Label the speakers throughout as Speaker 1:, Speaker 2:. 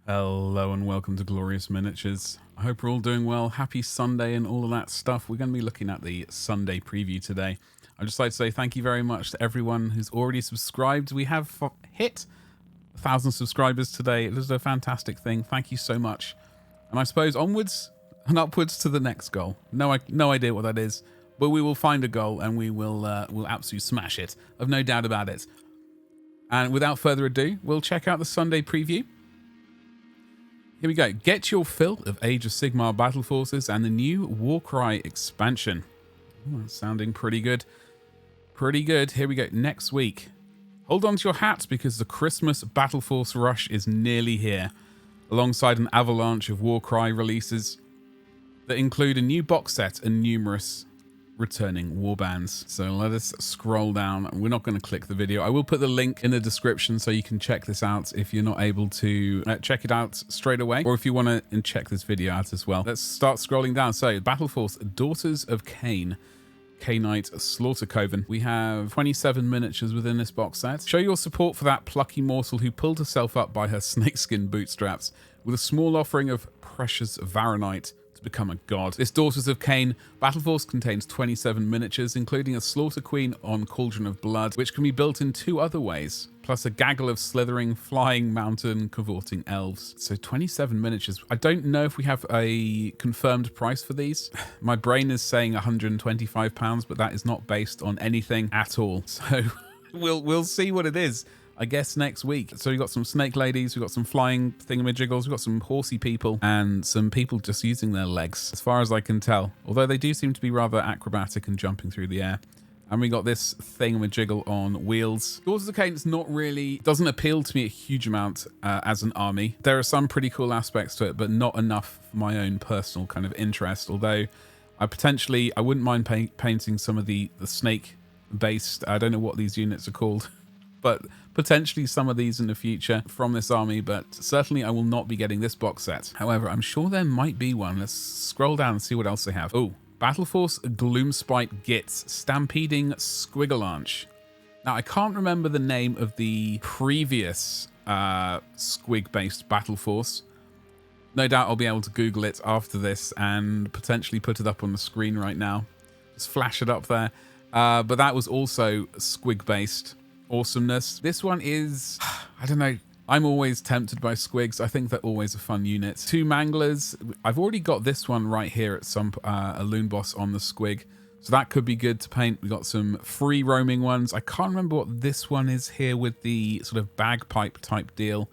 Speaker 1: Hello and welcome to Glorious Miniatures. I hope you're all doing well. Happy Sunday and all of that stuff. We're going to be looking at the Sunday preview today. I'd just like to say thank you very much to everyone who's already subscribed. We have hit 1,000 subscribers today. It is a fantastic thing. Thank you so much. And I suppose onwards and upwards to the next goal. No idea what that is, but we will find a goal and we'll absolutely smash it. I've no doubt about it. And without further ado, we'll check out the Sunday preview. Here we go. Get your fill of Age of Sigmar Battleforces and the new Warcry expansion. Ooh, that's sounding pretty good. Pretty good. Here we go. Next week. Hold on to your hats because the Christmas Battleforce rush is nearly here, alongside an avalanche of Warcry releases that include a new box set and numerous returning warbands. So let us scroll down. We're not going to click the video. I will put the link in the description so you can check this out if you're not able to check it out straight away, or if you want to check this video out as well. Let's start scrolling down. So Battleforce Daughters of Cain, Cainite Slaughter Coven. We have 27 miniatures within this box set. Show your support for that plucky morsel who pulled herself up by her snakeskin bootstraps with a small offering of precious Varanite to become a god. This Daughters of Cain Battleforce contains 27 miniatures, including a Slaughter Queen on Cauldron of Blood, which can be built in two other ways, plus a gaggle of slithering, flying, mountain, cavorting elves. So 27 miniatures. I don't know if we have a confirmed price for these. My brain is saying £125, but that is not based on anything at all. So we'll see what it is, I guess, next week. So we've got some snake ladies, we've got some flying thingamajiggles, we've got some horsey people, and some people just using their legs, as far as I can tell. Although they do seem to be rather acrobatic and jumping through the air. And we got this thingamajiggle on wheels. Daughters of Cain doesn't appeal to me a huge amount as an army. There are some pretty cool aspects to it, but not enough for my own personal kind of interest. Although I wouldn't mind painting some of the snake-based, I don't know what these units are called, but potentially some of these in the future from this army, but certainly I will not be getting this box set. However, I'm sure there might be one. Let's scroll down and see what else they have. Oh, Battleforce Gloomspite Gits Stampeding Squigalanche. Now, I can't remember the name of the previous squig-based Battleforce. No doubt I'll be able to Google it after this and potentially put it up on the screen right now. Just flash it up there. But that was also squig-based awesomeness. This one is, I don't know, I'm always tempted by squigs. I think they're always a fun unit. Two manglers. I've already got this one right here at some a loon boss on the squig, so that could be good to paint. We got some free roaming ones. I can't remember what this one is here with the sort of bagpipe type deal.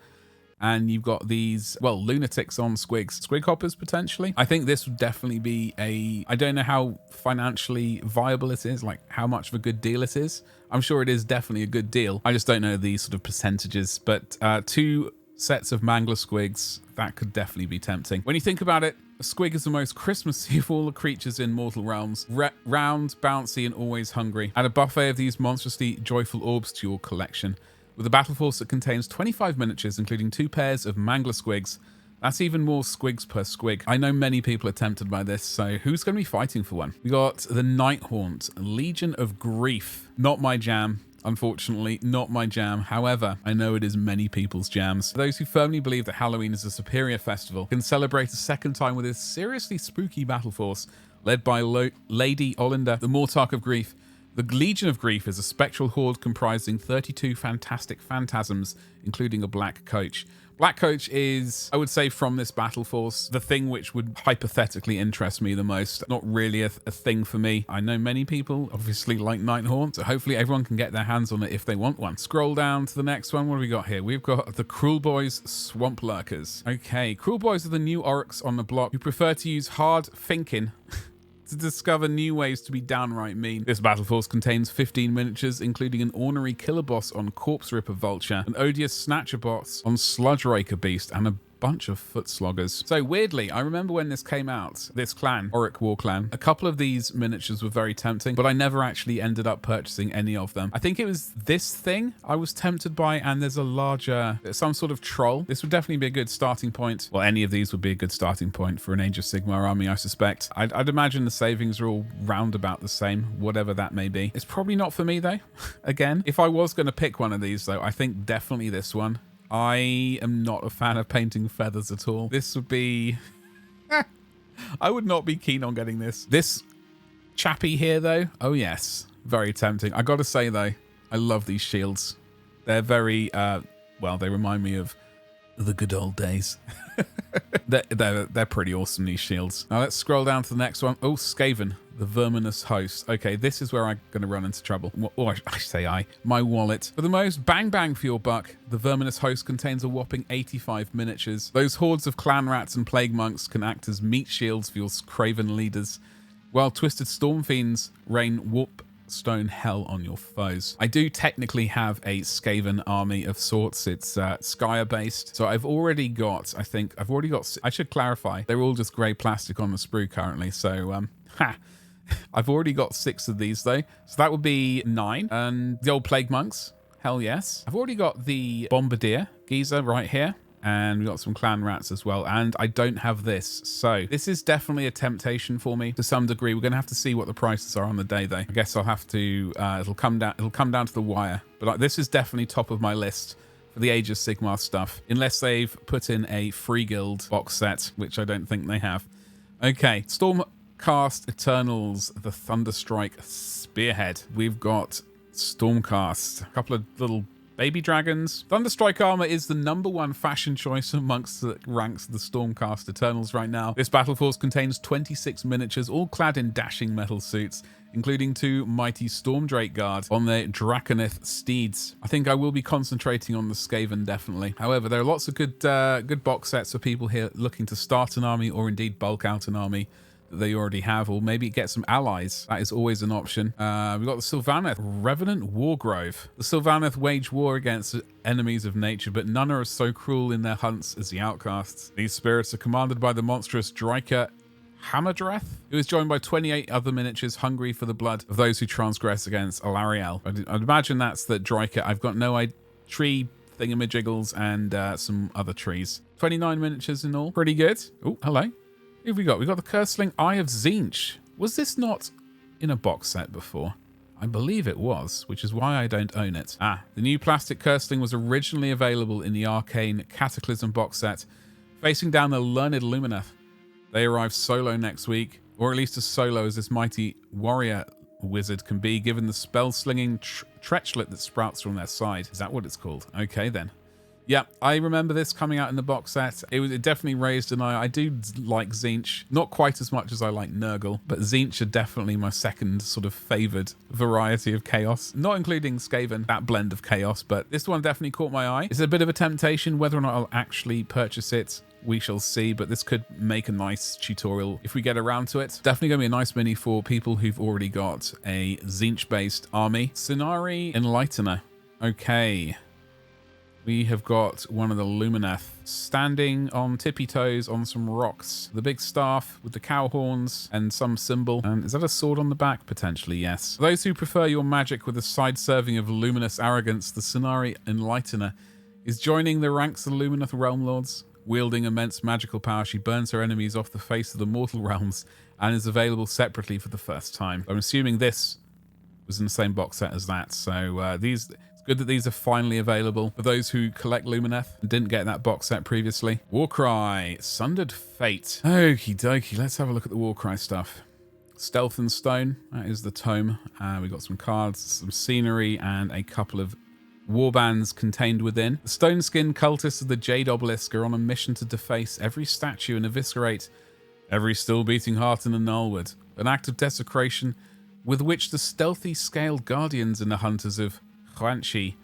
Speaker 1: And you've got these, well, lunatics on squigs. Squig hoppers, potentially. I think this would definitely be I don't know how financially viable it is, like how much of a good deal it is. I'm sure it is definitely a good deal. I just don't know the sort of percentages. But two sets of mangler squigs, that could definitely be tempting. When you think about it, a squig is the most Christmassy of all the creatures in mortal realms. Round, bouncy, and always hungry. Add a buffet of these monstrously joyful orbs to your collection. With a Battleforce that contains 25 miniatures, including 2 pairs of mangler squigs. That's even more squigs per squig. I know many people are tempted by this, so who's going to be fighting for one? We got the Nighthaunt, Legion of Grief. Not my jam, unfortunately, not my jam. However, I know it is many people's jams. Those who firmly believe that Halloween is a superior festival can celebrate a second time with this seriously spooky Battleforce, led by Lady Olinda, the Mortarch of Grief. The Legion of Grief is a spectral horde comprising 32 fantastic phantasms, including a black coach. Black coach is, I would say, from this Battleforce, the thing which would hypothetically interest me the most. Not really a thing for me. I know many people obviously like Nighthaunt, so hopefully everyone can get their hands on it if they want one. Scroll down to the next one. What do we got here? We've got the Cruel Boys Swamp Lurkers. Okay, Cruel Boys are the new orcs on the block who prefer to use hard thinking to discover new ways to be downright mean. This Battleforce contains 15 miniatures, including an ornery killer boss on Corpse Ripper Vulture, an odious Snatcher boss on Sludge Raker Beast, and a bunch of foot sloggers. So weirdly, I remember when this came out, this clan, Auric War Clan, a couple of these miniatures were very tempting, but I never actually ended up purchasing any of them. I think it was this thing I was tempted by, and there's a larger, some sort of troll. This would definitely be a good starting point. Well, any of these would be a good starting point for an Age of Sigmar army, I suspect. I'd imagine the savings are all round about the same, whatever that may be. It's probably not for me though. Again, if I was going to pick one of these though, I think definitely this one. I am not a fan of painting feathers at all. This would be... I would not be keen on getting this. This chappy here, though. Oh, yes. Very tempting. I got to say, though, I love these shields. They're very... well, they remind me of the good old days. they're pretty awesome, these shields. Now let's scroll down to the next one. Oh, Skaven, the verminous host. Okay, this is where I'm going to run into trouble. Or I say my wallet. For the most bang for your buck, the verminous host contains a whopping 85 miniatures. Those hordes of clan rats and plague monks can act as meat shields for your craven leaders, while twisted storm fiends rain warp stone hell on your foes. I do technically have a Skaven army of sorts. It's Skyer based. So I've already got, I should clarify, they're all just grey plastic on the sprue currently. So, I've already got 6 of these though. So that would be 9. And the old Plague Monks, hell yes. I've already got the Bombardier geezer right here. And we've got some clan rats as well. And I don't have this. So this is definitely a temptation for me to some degree. We're going to have to see what the prices are on the day, though. I guess I'll have to, it'll come down to the wire. But this is definitely top of my list for the Age of Sigmar stuff. Unless they've put in a Free Guild box set, which I don't think they have. Okay, Stormcast Eternals, the Thunderstrike Spearhead. We've got Stormcast, a couple of little baby dragons. Thunderstrike armor is the #1 fashion choice amongst the ranks of the Stormcast Eternals right now. This battleforce contains 26 miniatures, all clad in dashing metal suits, including 2 mighty Stormdrake guard on their Draconith steeds. I think I will be concentrating on the Skaven, definitely. However, there are lots of good box sets for people here looking to start an army or indeed bulk out an army that they already have, or maybe get some allies. That is always an option. We've got the Sylvaneth Revenant Wargrove. The Sylvaneth wage war against enemies of nature, but none are so cruel in their hunts as the outcasts. These spirits are commanded by the monstrous Dryker Hamadreth, who is joined by 28 other miniatures hungry for the blood of those who transgress against Alariel. I'd imagine that's the Dryker. I've got no idea. Tree thingamajiggles and some other trees. 29 miniatures in all. Pretty good. Oh, hello. Who have we got? We've got the Curseling Eye of Tzeentch. Was this not in a box set before? I believe it was, which is why I don't own it. The new plastic Curseling was originally available in the Arcane Cataclysm box set, facing down the Learned Lumineth. They arrive solo next week, or at least as solo as this mighty warrior wizard can be, given the spell-slinging treachlet that sprouts from their side. Is that what it's called? Okay, then. Yeah, I remember this coming out in the box set. It definitely raised an eye. I do like Tzeentch, not quite as much as I like Nurgle, but Tzeentch are definitely my second sort of favoured variety of chaos. Not including Skaven, that blend of chaos, but this one definitely caught my eye. It's a bit of a temptation. Whether or not I'll actually purchase it, we shall see, but this could make a nice tutorial if we get around to it. Definitely going to be a nice mini for people who've already got a Tzeentch-based army. Scinari Enlightener. Okay. We have got one of the Lumineth standing on tippy toes on some rocks. The big staff with the cow horns and some symbol. And is that a sword on the back? Potentially, yes. For those who prefer your magic with a side serving of luminous arrogance, the Scinari Enlightener is joining the ranks of the Lumineth Realm Lords. Wielding immense magical power, she burns her enemies off the face of the mortal realms and is available separately for the first time. I'm assuming this was in the same box set as that. So it's good that these are finally available for those who collect Lumineth and didn't get that box set previously. Warcry, Sundered Fate. Okie dokie, let's have a look at the Warcry stuff. Stealth and Stone, that is the tome. We've got some cards, some scenery, and a couple of warbands contained within. The stone-skinned cultists of the Jade Obelisk are on a mission to deface every statue and eviscerate every still-beating heart in the Gnarlwood. An act of desecration with which the stealthy scaled guardians and the hunters of Huanchi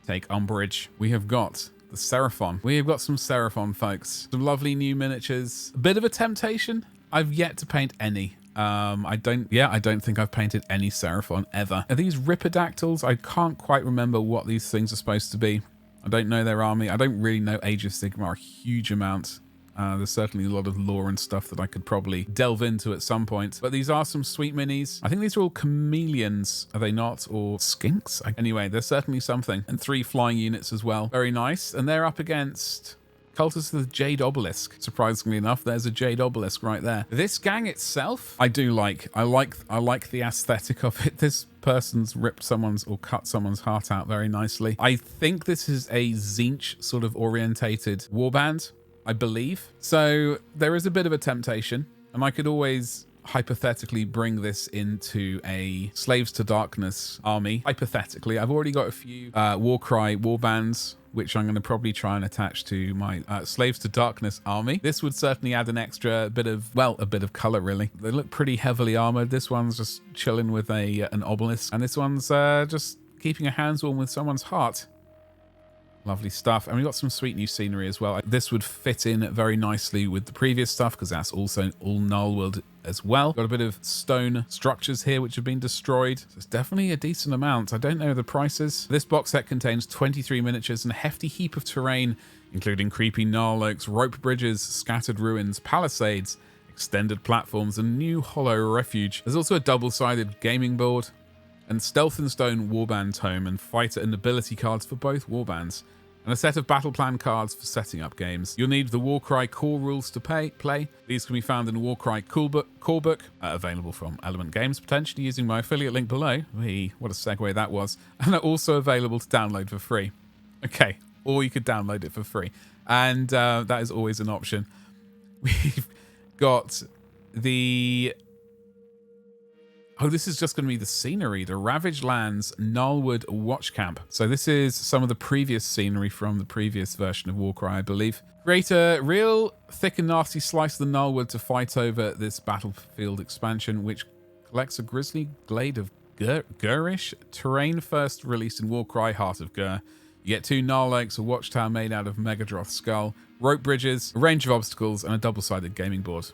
Speaker 1: take umbrage. We have got the Seraphon. We have got some Seraphon, folks. Some lovely new miniatures. A bit of a temptation. I've yet to paint any. I don't think I've painted any Seraphon ever. Are these Ripidactyls? I can't quite remember what these things are supposed to be. I don't know their army. I don't really know Age of Sigmar a huge amount. There's certainly a lot of lore and stuff that I could probably delve into at some point. But these are some sweet minis. I think these are all chameleons, are they not? Or skinks? Anyway, there's certainly something. And 3 flying units as well. Very nice. And they're up against Cultists of the Jade Obelisk. Surprisingly enough, there's a Jade Obelisk right there. This gang itself, I do like. I like the aesthetic of it. This person's ripped someone's or cut someone's heart out very nicely. I think this is a Tzeentch sort of orientated warband, I believe. So there is a bit of a temptation, and I could always hypothetically bring this into a Slaves to Darkness army. Hypothetically, I've already got a few Warcry warbands, which I'm going to probably try and attach to my Slaves to Darkness army. This would certainly add an extra bit of, well, a bit of color, really. They look pretty heavily armored. This one's just chilling with an obelisk, and this one's just keeping a hands warm with someone's heart. Lovely stuff. And we've got some sweet new scenery as well. This would fit in very nicely with the previous stuff because that's also all Gnarlwood as well. Got a bit of stone structures here which have been destroyed. So it's definitely a decent amount. I don't know the prices. This box set contains 23 miniatures and a hefty heap of terrain, including creepy gnarl oaks, rope bridges, scattered ruins, palisades, extended platforms, and new hollow refuge. There's also a double-sided gaming board and Stealth and Stone Warband Tome and Fighter and Ability cards for both warbands, and a set of battle plan cards for setting up games. You'll need the Warcry core rules to play. These can be found in the Warcry core book, available from Element Games, potentially using my affiliate link below. What a segue that was. And they're also available to download for free. Okay, or you could download it for free. And that is always an option. We've got the... Oh, this is just going to be the scenery. The Ravaged Lands Gnarlwood Watchcamp. So this is some of the previous scenery from the previous version of Warcry, I believe. Create a real thick and nasty slice of the Gnarlwood to fight over this battlefield expansion, which collects a grisly glade of Gurish terrain first released in Warcry Heart of Gur. You get 2 gnarl oaks, a watchtower made out of Megadroth skull, rope bridges, a range of obstacles, and a double-sided gaming board.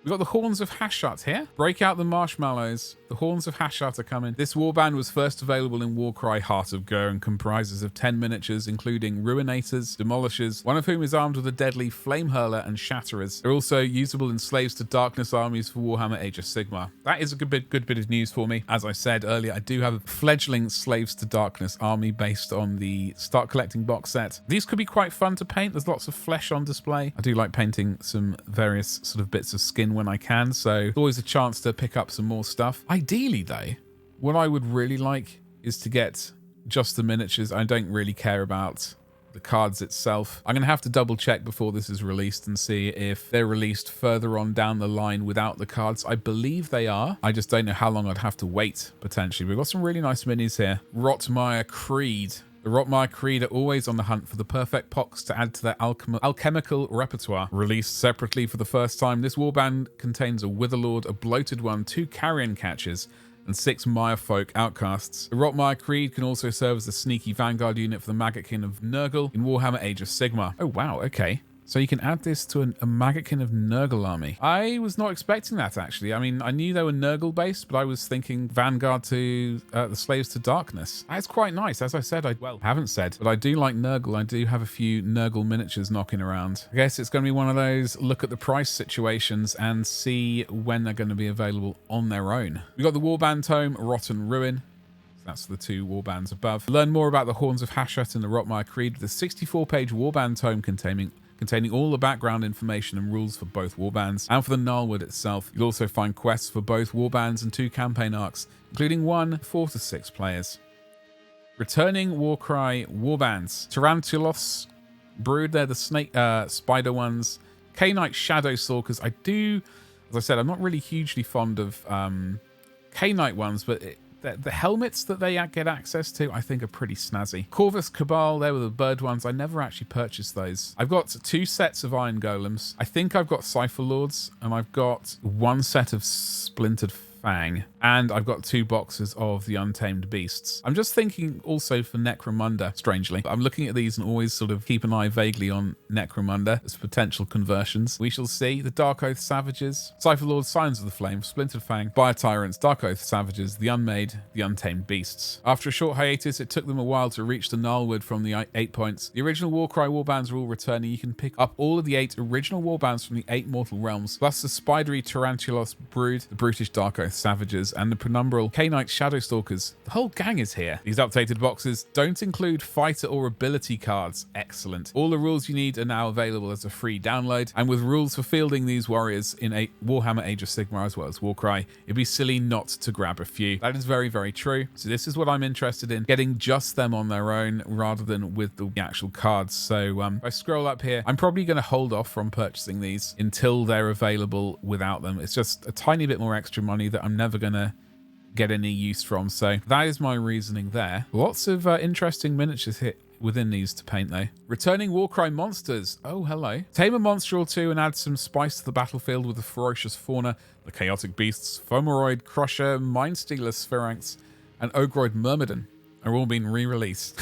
Speaker 1: We've got the Horns of Hashut here. Break out the marshmallows. The Horns of Hashut are coming. This warband was first available in Warcry Heart of Gur and comprises of 10 miniatures, including Ruinators, Demolishers, one of whom is armed with a deadly Flame Hurler and Shatterers. They're also usable in Slaves to Darkness armies for Warhammer Age of Sigmar. That is a good bit of news for me. As I said earlier, I do have a fledgling Slaves to Darkness army based on the Start Collecting box set. These could be quite fun to paint. There's lots of flesh on display. I do like painting some various sort of bits of skin when I can, so there's always a chance to pick up some more stuff. Ideally though, what I would really like is to get just the miniatures. I don't really care about the cards itself. I'm gonna have to double check before this is released and see if they're released further on down the line without the cards. I believe they are. I just don't know how long I'd have to wait potentially. We've got some really nice minis here. Rotmire Creed. The Rotmire Creed are always on the hunt for the perfect pox to add to their alchemical repertoire. Released separately for the first time, this warband contains a Witherlord, a Bloated One, 2 Carrion Catchers, and 6 Mirefolk outcasts. The Rotmire Creed can also serve as the sneaky vanguard unit for the Maggotkin of Nurgle in Warhammer Age of Sigmar. Oh wow, okay. So you can add this to a Maggotkin of Nurgle army. I was not expecting that, actually. I mean, I knew they were Nurgle-based, but I was thinking Vanguard to the Slaves to Darkness. That's quite nice. As I said, I haven't said, but I do like Nurgle. I do have a few Nurgle miniatures knocking around. I guess it's going to be one of those look at the price situations and see when they're going to be available on their own. We've got the Warband Tome, Rotten Ruin. That's the 2 warbands above. Learn more about the Horns of Hashut and the Rotmire Creed with a 64-page warband tome containing all the background information and rules for both warbands, and for the Gnarlwood itself. You'll also find quests for both warbands and 2 campaign arcs, including 1 for 4 to 6 players. Returning Warcry warbands. Tarantulos Brood, they're the snake spider ones. K-Knight Shadow Stalkers. As I said, I'm not really hugely fond of K-Knight ones, but the helmets that they get access to, I think, are pretty snazzy. Corvus Cabal, they were the bird ones. I never actually purchased those. I've got 2 sets of Iron Golems. I think I've got Cypher Lords, and I've got 1 set of Splintered Fang, and I've got 2 boxes of the Untamed Beasts. I'm just thinking also for Necromunda, strangely. I'm looking at these and always sort of keep an eye vaguely on Necromunda as potential conversions. We shall see. The Dark Oath Savages, Cypher Lords, Signs of the Flame, Splintered Fang, Fire Tyrants, Dark Oath Savages, the Unmade, the Untamed Beasts. After a short hiatus, it took them a while to reach the Gnarlwood from the 8 points. The original Warcry warbands are all returning. You can pick up all of the 8 original warbands from the 8 Mortal Realms, plus the spidery Tarantulos Brood, the brutish Dark Oath Savages, and the Penumbral K-Knight Shadowstalkers. The whole gang is here. These updated boxes don't include fighter or ability cards. Excellent. All the rules you need are now available as a free download, and with rules for fielding these warriors in a Warhammer Age of Sigmar as well as Warcry, it'd be silly not to grab a few. That is very, very true. So this is what I'm interested in, getting just them on their own rather than with the actual cards. So if I scroll up here, I'm probably going to hold off from purchasing these until they're available without them. It's just a tiny bit more extra money that I'm never going to get any use from. So that is my reasoning there. Lots of interesting miniatures here within these to paint though. Returning Warcry monsters. Oh, hello. Tame a monster or two and add some spice to the battlefield with the ferocious fauna, the chaotic beasts, Fomoroid, Crusher, Mindstealer, Sphinx, and Ogroid Myrmidon are all being re-released.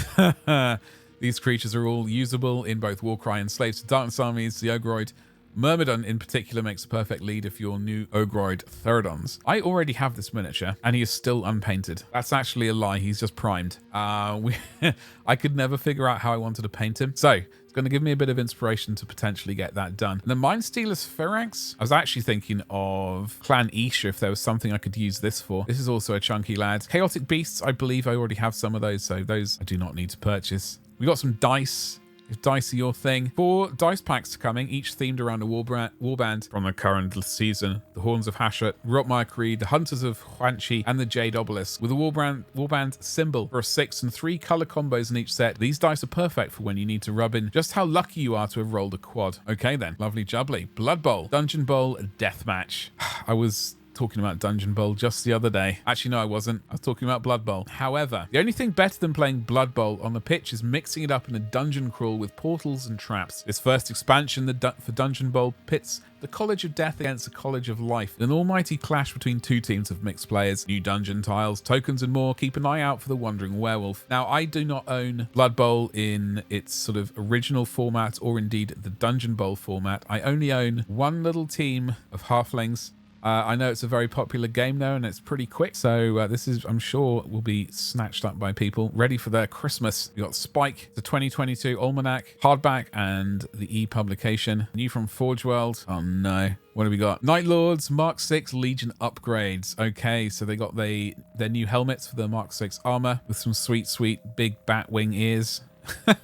Speaker 1: These creatures are all usable in both Warcry and Slaves to Darkness armies. The Ogroid Myrmidon in particular makes a perfect lead if you're new Ogroid Therodons. I already have this miniature and he is still unpainted. That's actually a lie. He's just primed. I could never figure out how I wanted to paint him. So it's going to give me a bit of inspiration to potentially get that done. And the Mindstealer Sphinx, I was actually thinking of Clan Isha if there was something I could use this for. This is also a chunky lad. Chaotic Beasts, I believe I already have some of those, so those I do not need to purchase. We got some dice. If dice are your thing. 4 dice packs coming, each themed around a warband from the current season. The Horns of Hashut, Rotmire Creed, the Hunters of Huanchi, and the Jade Obelisk. With a warband symbol for a 6 and 3 color combos in each set. These dice are perfect for when you need to rub in just how lucky you are to have rolled a quad. Okay then, lovely jubbly. Blood Bowl, Dungeon Bowl, Deathmatch. I was talking about Dungeon Bowl just the other day. Actually, no, I wasn't. I was talking about Blood Bowl. However, the only thing better than playing Blood Bowl on the pitch is mixing it up in a dungeon crawl with portals and traps. This first expansion for Dungeon Bowl pits the College of Death against the College of Life. An almighty clash between two teams of mixed players. New dungeon tiles, tokens, and more. Keep an eye out for the Wandering Werewolf. Now, I do not own Blood Bowl in its sort of original format or indeed the Dungeon Bowl format. I only own one little team of halflings. I know it's a very popular game though, and it's pretty quick. So this is, I'm sure, will be snatched up by people ready for their Christmas. We got Spike, the 2022 Almanac, hardback, and the e-publication. New from Forgeworld. Oh no. What have we got? Night Lords, Mark 6 Legion upgrades. Okay, so they got their new helmets for the Mark 6 armor with some sweet, sweet big bat wing ears.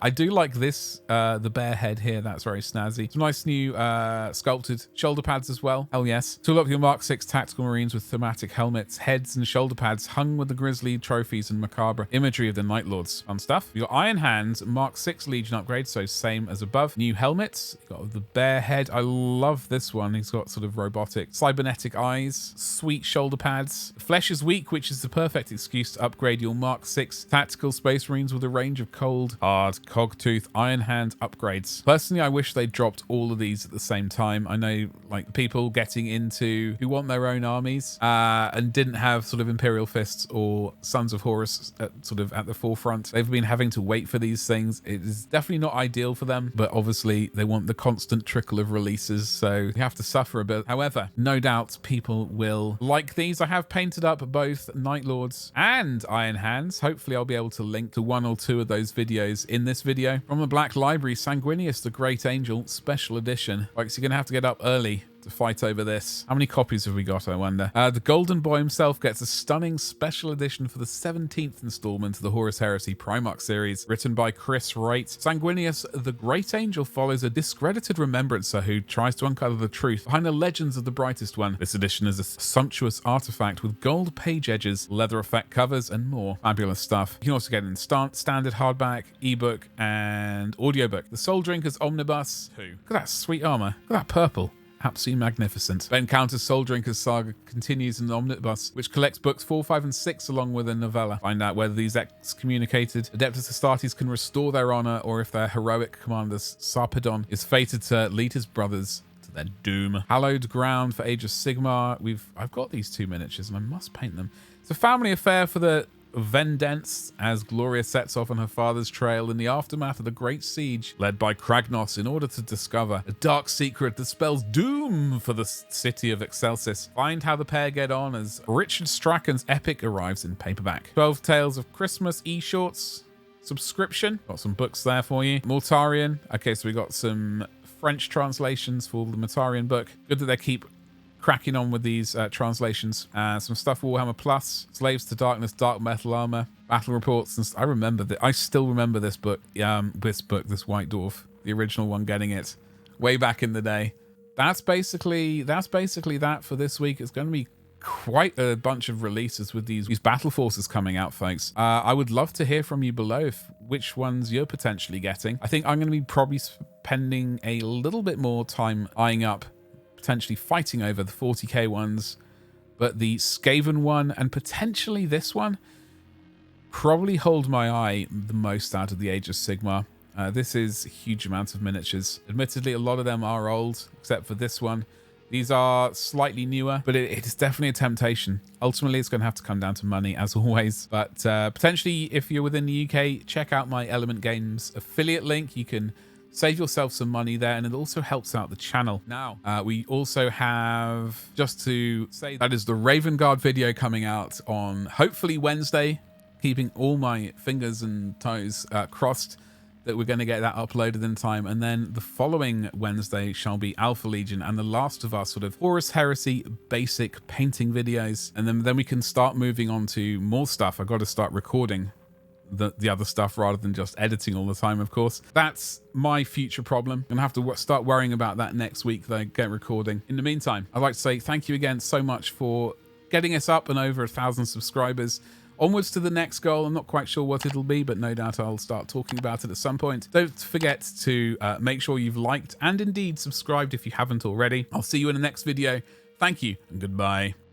Speaker 1: I do like this, the bear head here. That's very snazzy. Some nice new sculpted shoulder pads as well. Hell yes. Tool up your Mark 6 Tactical Marines with thematic helmets, heads, and shoulder pads hung with the grisly trophies and macabre imagery of the Night Lords. Fun stuff. You got Iron Hands, Mark 6 Legion upgrade, so same as above. New helmets. You got the bear head. I love this one. He's got sort of robotic cybernetic eyes, sweet shoulder pads. Flesh is weak, which is the perfect excuse to upgrade your Mark 6 Tactical Space Marines with a range of cold, hard, cogtooth, iron hand upgrades. Personally, I wish they dropped all of these at the same time. I know like people getting into who want their own armies and didn't have sort of Imperial Fists or Sons of Horus sort of at the forefront. They've been having to wait for these things. It is definitely not ideal for them, but obviously they want the constant trickle of releases, so you have to suffer a bit. However, no doubt people will like these. I have painted up both Night Lords and Iron Hands. Hopefully I'll be able to link to 1 or 2 of those videos in this video. From the Black Library, Sanguinius the Great Angel Special Edition. Like, so you're gonna have to get up early to fight over this. How many copies have we got, I wonder? The Golden Boy himself gets a stunning special edition for the 17th installment of the Horus Heresy Primarch series, written by Chris Wright. Sanguinius the Great Angel follows a discredited remembrancer who tries to uncover the truth behind the legends of the Brightest One. This edition is a sumptuous artifact with gold page edges, leather effect covers, and more. Fabulous stuff. You can also get it in standard hardback, ebook, and audiobook. The Soul Drinkers Omnibus. Look at that sweet armor. Look at that purple. Absolutely magnificent. Ben Counter's Soul Drinkers saga continues in the omnibus, which collects books 4, 5, and 6 along with a novella. Find out whether these excommunicated Adeptus Astartes can restore their honor, or if their heroic commander Sarpedon is fated to lead his brothers to their doom. Hallowed Ground for Age of Sigmar. I've got these 2 miniatures and I must paint them. It's a family affair for the Vendence as Gloria sets off on her father's trail in the aftermath of the Great Siege, led by Kragnos in order to discover a dark secret that spells doom for the city of Excelsis. Find how the pair get on as Richard Strachan's epic arrives in paperback. 12 Tales of Christmas e-shorts subscription. Got some books there for you. Mortarion. Okay, so we got some French translations for the Mortarion book. Good that they keep cracking on with these translations. Some stuff for Warhammer Plus, Slaves to Darkness, Dark Metal Armor, Battle Reports. And I remember that. I still remember this book. This White Dwarf, the original one, getting it way back in the day. That's basically that for this week. It's going to be quite a bunch of releases with these battle forces coming out, folks. I would love to hear from you below which ones you're potentially getting. I think I'm going to be probably spending a little bit more time eyeing up, potentially fighting over the 40k ones, but the Skaven one and potentially this one probably hold my eye the most out of the Age of Sigmar. This is a huge amount of miniatures. Admittedly, a lot of them are old, except for this one. These are slightly newer, but it is definitely a temptation. Ultimately, it's going to have to come down to money, as always. But potentially, if you're within the UK, check out my Element Games affiliate link. You can save yourself some money there, and it also helps out the channel. Now, we also have, just to say, that is the Raven Guard video coming out on hopefully Wednesday, keeping all my fingers and toes crossed that we're going to get that uploaded in time. And then the following Wednesday shall be Alpha Legion and the last of our sort of Horus Heresy basic painting videos. And then we can start moving on to more stuff. I've got to start recording the other stuff rather than just editing all the time, of course. That's my future problem. I'm gonna have to start worrying about that next week that I get recording. In the meantime, I'd like to say thank you again so much for getting us up and over 1,000 subscribers. Onwards to the next goal. I'm not quite sure what it'll be, but no doubt I'll start talking about it at some point. Don't forget to make sure you've liked and indeed subscribed if you haven't already. I'll see you in the next video. Thank you and goodbye.